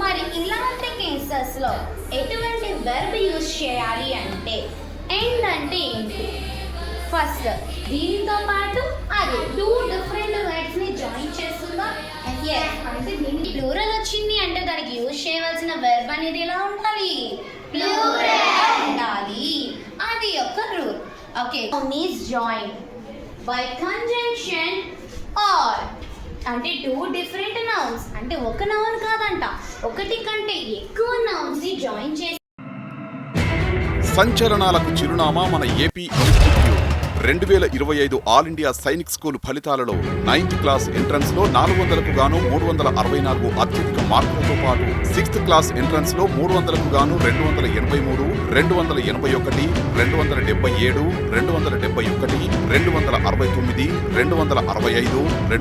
మరి ఇలాంటి కేసెస్లో ఎటువంటి వెర్బ్ యూజ్ చేయాలి అంటే ఎండ్ అంటే ఏంటి? ఫస్ట్ దీనితో పాటు అది టూ డిఫరెంట్ వర్డ్స్ని జాయిన్ చేస్తుందా? అంటే దీనికి ప్లూరల్ వచ్చింది అంటే దానికి యూజ్ చేయవలసిన వెర్బ్ అనేది ఎలా ఉండాలి? ప్లూరల్ ఉండాలి. అది ఒక rule. Okay, is join by conjunction or అంటే టూ డిఫరెంట్ నౌన్స్ అంటే ఒక నౌన్ కాదంట, ఒకటి కంటే ఎక్కువ నౌన్స్ ని జాయిన్ చేసి సంచలనాలకు చిరునామా మన AP institute 2025 all India Sainik school ఫలితాలలో 9th క్లాస్ ఎంట్రన్స్ లో 400కు గాను 364 అత్యధిక మార్కులతో పాటు 6th క్లాస్ ఎంట్రన్స్ లో 300కు గాను 283, 281, 277, 271, 269, 265,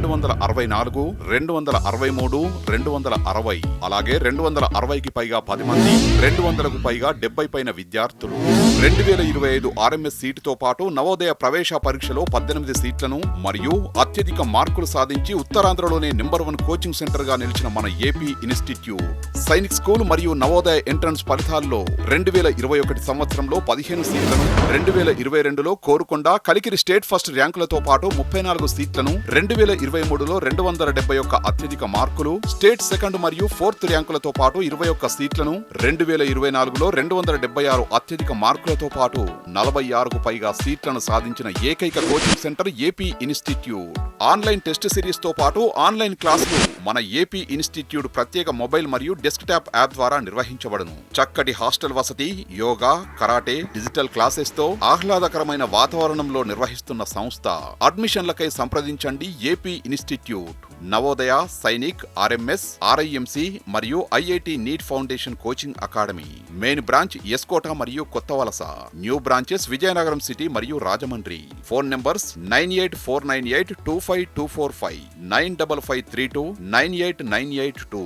264, 263, 260 అలాగే 260కి పైగా 10 మంది, 200కు పైగా 70 పైన విద్యార్థులు 2025 ఆర్ఎంఎస్ సీటుతో పాటు నవోదయ ప్రవేశ పరీక్షలో 18 సీట్లను మరియు అత్యధిక మార్కులు సాధించి ఉత్తరాంధ్రలోనే నెంబర్ 1 కోచింగ్ సెంటర్ గా నిలిచిన మన ఏపీ ఇన్స్టిట్యూట్ సైనిక్ స్కూల్ మరియు నవోదయ ఎంట్రన్స్ ఫలితాల్లో 2021 సంవత్సరంలో 15 సీట్లను, 2022లో కోరుకొండ కలికిరి స్టేట్ ఫస్ట్ ర్యాంకులతో పాటు 34 సీట్లను, 2023లో 271 అత్యధిక మార్కులు, స్టేట్ సెకండ్ మరియు 4th ర్యాంకులతో పాటు 21 సీట్లను, 2024లో 276 అత్యధిక మార్కులతో పాటు 46కు పైగా సీట్లను సాధించిన ఏకైక coaching centre AP institute. Online test series తో పాటు ఆన్లైన్ క్లాసులు మన ఏపీ ఇన్స్టిట్యూట్ ప్రత్యేక మొబైల్ మరియు డెస్క్టాప్ యాప్ ద్వారా నిర్వహించబడును. చక్కటి హాస్టల్ వసతి, యోగా, కరాటే, డిజిటల్ క్లాసెస్ తో ఆహ్లాదకరమైన వాతావరణంలో నిర్వహిస్తున్న సంస్థ. అడ్మిషన్లకై సంప్రదించండి AP institute. Navodaya, Sainik, RMS, RIMC మరియు IIT NEET foundation coaching academy. Main branch S Kota మరియు Kothavalasa. New branches Vizianagaram city మరియు రాజమండ్రి. Phone numbers 9849825245, 95532 98982.